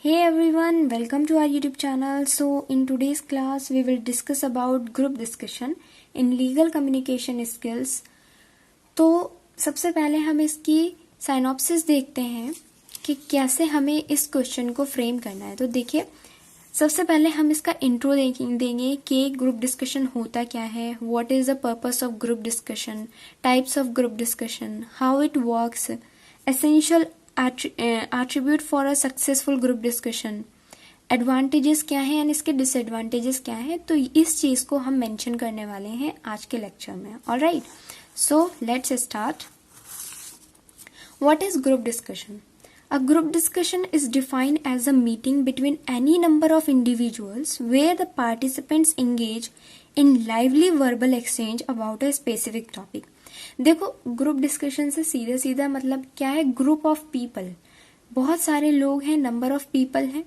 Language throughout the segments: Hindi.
Hey everyone, welcome to our YouTube channel. So in today's class we will discuss about group discussion in legal communication skills. तो सबसे पहले हम इसकी साइनॉप्सिस देखते हैं कि कैसे हमें इस क्वेश्चन को फ्रेम करना है। तो देखिए, सबसे पहले हम इसका इंट्रो देंगे कि ग्रुप डिस्कशन होता क्या है, what is the purpose of group discussion, types of group discussion, how it works, essential attribute for a successful group discussion, advantages क्या हैं एंड इसके डिसएडवांटेजेस क्या हैं। तो इस चीज को हम मेंशन करने वाले हैं आज के लेक्चर में। Alright, so let's start. What is group discussion? A group discussion is defined as a meeting between any number of individuals where the participants engage in lively verbal exchange about a specific topic. देखो, ग्रुप डिस्कशन से सीधा सीधा मतलब क्या है, ग्रुप ऑफ पीपल, बहुत सारे लोग हैं, नंबर ऑफ पीपल हैं,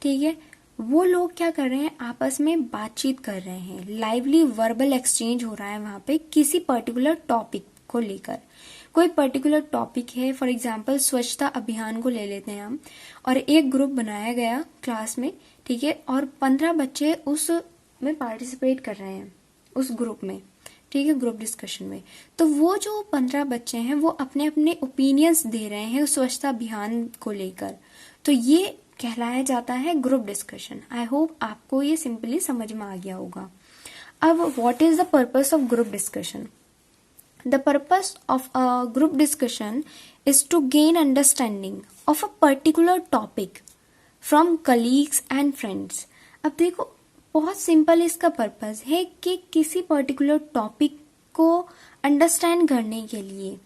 ठीक है। वो लोग क्या कर रहे हैं, आपस में बातचीत कर रहे हैं, लाइवली वर्बल एक्सचेंज हो रहा है वहां पे किसी पर्टिकुलर टॉपिक को लेकर। कोई पर्टिकुलर टॉपिक है, फॉर एग्जाम्पल स्वच्छता अभियान को ले लेते हैं हम, और एक ग्रुप बनाया गया क्लास में, ठीक है, और 15 बच्चे उस में पार्टिसिपेट कर रहे हैं उस ग्रुप में, ठीक है, ग्रुप डिस्कशन में। तो वो जो 15 बच्चे हैं वो अपने अपने ओपिनियंस दे रहे हैं स्वच्छता अभियान को लेकर। तो ये कहलाया जाता है ग्रुप डिस्कशन। आई होप आपको ये सिंपली समझ में आ गया होगा। अब what is the purpose of group discussion? The purpose of a group discussion is to gain understanding of a particular topic from colleagues and friends. अब देखो, बहुत सिंपल इसका पर्पस है कि किसी पर्टिकुलर टॉपिक को अंडरस्टैंड करने के लिए,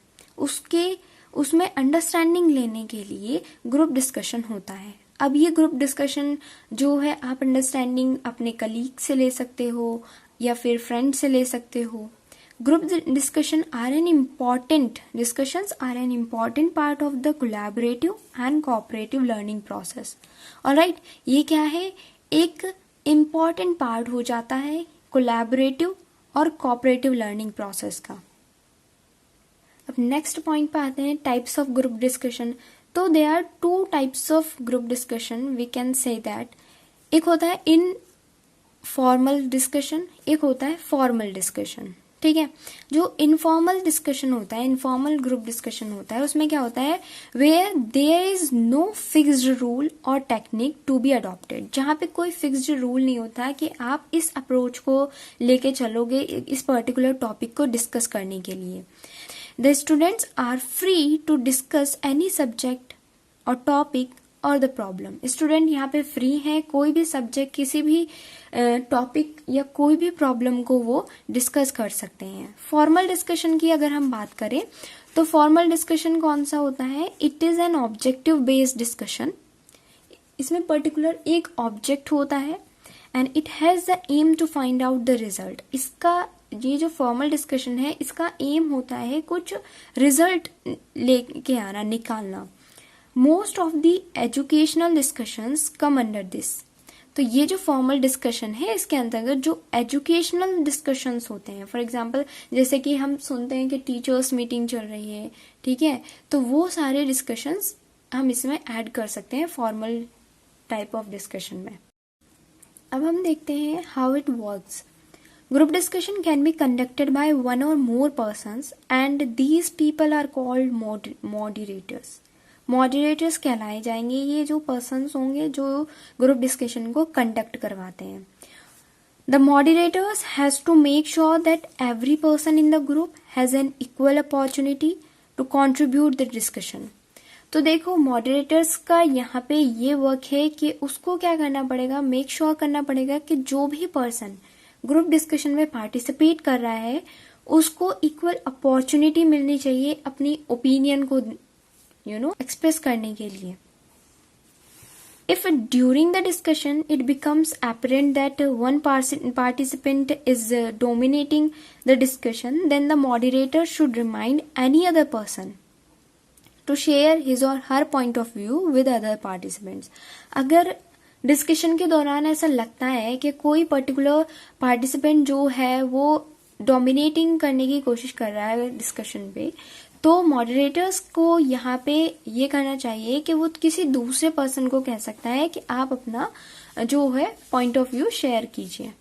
उसमें अंडरस्टैंडिंग लेने के लिए ग्रुप डिस्कशन होता है। अब ये ग्रुप डिस्कशन जो है, आप अंडरस्टैंडिंग अपने कलीग से ले सकते हो या फिर फ्रेंड से ले सकते हो। Group discussions are an important part of the collaborative and cooperative learning process. Alright, ये क्या है, एक important part हो जाता है collaborative और cooperative learning process का। अब next point पे आते हैं, types of group discussion। तो there are two types of group discussion, we can say that। एक होता है informal discussion, एक होता है formal discussion, ठीक है। जो इनफॉर्मल डिस्कशन होता है, इनफॉर्मल ग्रुप डिस्कशन होता है, उसमें क्या होता है, where there is no fixed rule और टेक्निक टू बी अडॉप्टेड। जहां पे कोई फिक्स्ड रूल नहीं होता कि आप इस अप्रोच को लेके चलोगे इस पर्टिकुलर टॉपिक को डिस्कस करने के लिए। The students are free to discuss any subject और टॉपिक और द प्रॉब्लम। स्टूडेंट यहाँ पे फ्री है, कोई भी सब्जेक्ट, किसी भी टॉपिक या कोई भी प्रॉब्लम को वो डिस्कस कर सकते हैं। फॉर्मल डिस्कशन की अगर हम बात करें तो फॉर्मल डिस्कशन कौन सा होता है, it is an objective based discussion. इसमें पर्टिकुलर एक ऑब्जेक्ट होता है and it has the aim to find out the result. इसका ये जो फॉर्मल डिस्कशन है, इसका एम होता है कुछ रिजल्ट लेके आना, निकालना। Most of the educational discussions come under this. तो ये जो फॉर्मल डिस्कशन है, इसके अंतर्गत जो एजुकेशनल डिस्कशंस होते हैं, फॉर एग्जांपल जैसे कि हम सुनते हैं कि टीचर्स मीटिंग चल रही है, ठीक है, तो वो सारे डिस्कशंस हम इसमें ऐड कर सकते हैं फॉर्मल टाइप ऑफ डिस्कशन में। अब हम देखते हैं how it works. Group discussion can be conducted by one or more persons and these people are called moderators. Moderators कहलाए जाएंगे ये जो पर्सन्स होंगे जो ग्रुप डिस्कशन को कंडक्ट करवाते हैं। The moderators has to make sure that every person in the group has an equal opportunity to contribute the discussion. तो देखो, मॉडरेटर्स का यहाँ पे ये वर्क है कि उसको क्या करना पड़ेगा, मेक श्योर करना पड़ेगा कि जो भी पर्सन ग्रुप डिस्कशन में पार्टिसिपेट कर रहा है उसको इक्वल अपॉर्चुनिटी मिलनी चाहिए अपनी ओपिनियन को एक्सप्रेस करने के लिए। If during the discussion it becomes apparent that one participant is dominating the discussion, then the moderator should remind any other person to share his or her point of view with other participants. अगर डिस्कशन के दौरान ऐसा लगता है कि कोई पर्टिकुलर पार्टिसिपेंट जो है वो डोमिनेटिंग करने की कोशिश कर रहा है डिस्कशन पे, तो मॉडरेटर्स को यहाँ पे ये करना चाहिए कि वो किसी दूसरे पर्सन को कह सकता है कि आप अपना जो है पॉइंट ऑफ व्यू शेयर कीजिए।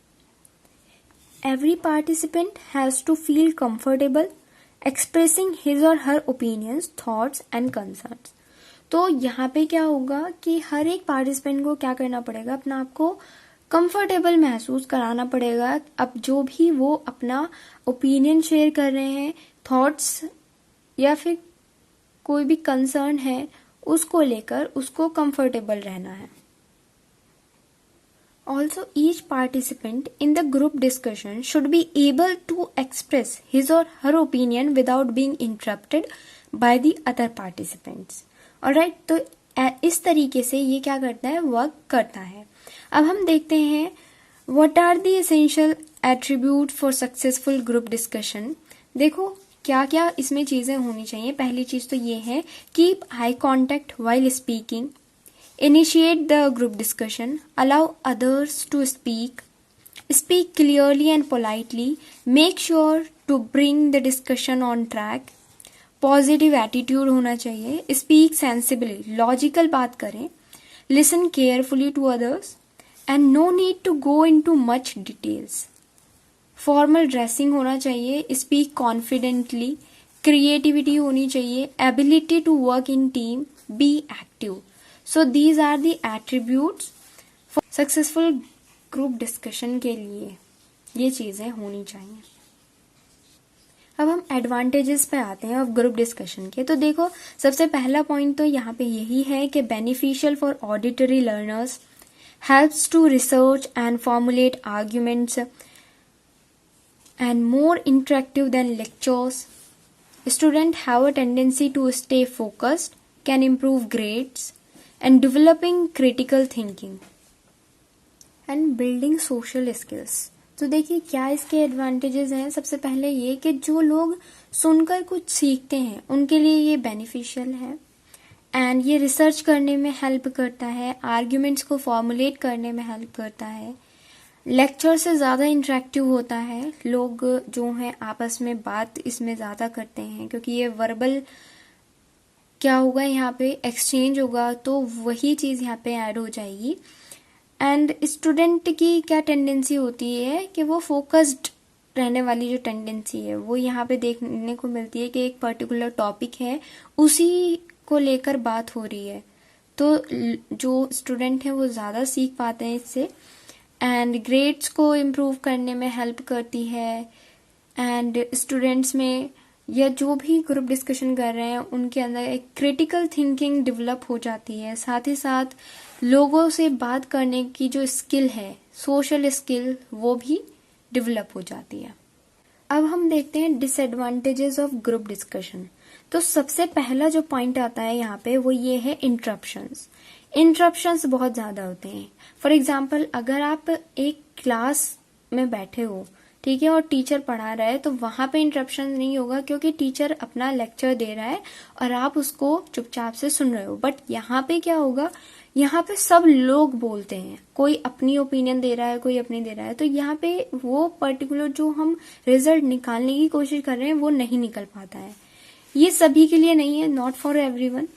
Every participant has to feel comfortable expressing his और her opinions, thoughts and concerns. तो यहाँ पे क्या होगा कि हर एक पार्टिसिपेंट को क्या करना पड़ेगा, अपना आप को कंफर्टेबल महसूस कराना पड़ेगा। अब जो भी वो अपना ओपिनियन शेयर कर रहे हैं, थॉट्स या फिर कोई भी कंसर्न है, उसको लेकर उसको कंफर्टेबल रहना है। Also, each participant in the group discussion should be able to express his or her opinion without being interrupted by the other participants. Alright, तो इस तरीके से ये क्या करता है, वर्क करता है। अब हम देखते हैं what are the essential attributes for successful group discussion। देखो क्या क्या इसमें चीजें होनी चाहिए। पहली चीज तो ये है, keep eye contact while speaking, initiate the group discussion, allow others to speak clearly and politely, make sure to bring the discussion on track, positive attitude होना चाहिए, speak sensibly, logical बात करें, listen carefully to others and no need to go into much details, formal dressing होना चाहिए, speak confidently, creativity होनी चाहिए, ability to work in team, be active। So these are the attributes for successful group discussion के लिए ये चीजें होनी चाहिए। अब हम एडवांटेजेस पे आते हैं ऑफ ग्रुप डिस्कशन के। तो देखो सबसे पहला पॉइंट तो यहाँ पे यही है कि beneficial for auditory learners, helps to research and formulate arguments and more interactive than lectures, student have a tendency to stay focused, can improve grades and developing critical thinking and building social skills। तो देखिए क्या इसके एडवांटेजेस हैं। सबसे पहले ये कि जो लोग सुनकर कुछ सीखते हैं उनके लिए ये बेनिफिशियल है, एंड ये रिसर्च करने में हेल्प करता है, आर्ग्यूमेंट्स को फॉर्मुलेट करने में हेल्प करता है, लेक्चर से ज़्यादा इंटरेक्टिव होता है, लोग जो हैं आपस में बात इसमें ज़्यादा करते हैं क्योंकि ये वर्बल क्या होगा, यहाँ पे एक्सचेंज होगा, तो वही चीज यहाँ पे ऐड हो जाएगी। एंड स्टूडेंट की क्या टेंडेंसी होती है कि वो फोकस्ड रहने वाली जो टेंडेंसी है वो यहाँ पे देखने को मिलती है कि एक पर्टिकुलर टॉपिक है, उसी को लेकर बात हो रही है, तो जो स्टूडेंट है वो ज्यादा सीख पाते हैं इससे, एंड ग्रेड्स को इम्प्रूव करने में हेल्प करती है, एंड स्टूडेंट्स में या जो भी ग्रुप डिस्कशन कर रहे हैं उनके अंदर एक क्रिटिकल थिंकिंग डेवलप हो जाती है। साथ ही साथ लोगों से बात करने की जो स्किल है, सोशल स्किल, वो भी डेवलप हो जाती है। अब हम देखते हैं डिसएडवांटेजेस ऑफ ग्रुप डिस्कशन। तो सबसे पहला जो पॉइंट आता है यहाँ पे वो ये है इंटरप्शंस। इंटरप्शंस बहुत ज्यादा होते हैं। फॉर एग्जाम्पल अगर आप एक क्लास में बैठे हो, ठीक है, और टीचर पढ़ा रहा है, तो वहां पे इंटरप्शन नहीं होगा क्योंकि टीचर अपना लेक्चर दे रहा है और आप उसको चुपचाप से सुन रहे हो। बट यहाँ पे क्या होगा, यहाँ पे सब लोग बोलते हैं, कोई अपनी ओपिनियन दे रहा है, कोई अपनी दे रहा है, तो यहाँ पे वो पर्टिकुलर जो हम रिजल्ट निकालने की कोशिश कर रहे हैं वो नहीं निकल पाता है। ये सभी के लिए नहीं है, not for everyone,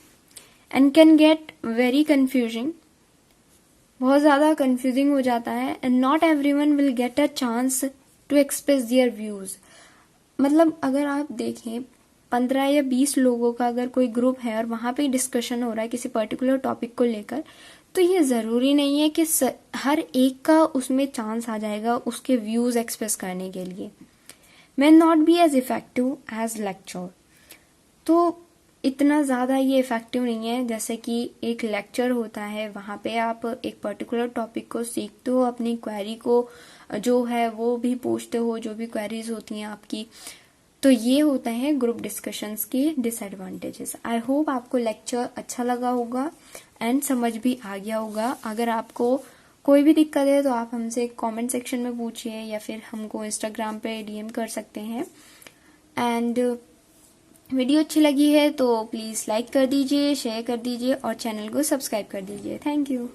and can get very confusing, बहुत ज्यादा कंफ्यूजिंग हो जाता है, and not everyone will get a chance to express their views. मतलब अगर आप देखें 15 या 20 लोगों का अगर कोई ग्रुप है और वहां पे डिस्कशन हो रहा है किसी पर्टिकुलर टॉपिक को लेकर, तो ये जरूरी नहीं है कि हर एक का उसमें चांस आ जाएगा उसके व्यूज एक्सप्रेस करने के लिए। may not be as effective as lecture। तो इतना ज़्यादा ये इफेक्टिव नहीं है जैसे कि एक लेक्चर होता है, वहाँ पे आप एक पर्टिकुलर टॉपिक को सीखते हो, अपनी क्वेरी को जो है वो भी पूछते हो, जो भी क्वेरीज होती हैं आपकी। तो ये होता है ग्रुप डिस्कशंस के डिसएडवांटेजेस। आई होप आपको लेक्चर अच्छा लगा होगा एंड समझ भी आ गया होगा। अगर आपको कोई भी दिक्कत है तो आप हमसे कमेंट सेक्शन में पूछिए या फिर हमको इंस्टाग्राम पे डीएम कर सकते हैं। एंड वीडियो अच्छी लगी है तो प्लीज लाइक कर दीजिए, शेयर कर दीजिए और चैनल को सब्सक्राइब कर दीजिए। Thank you.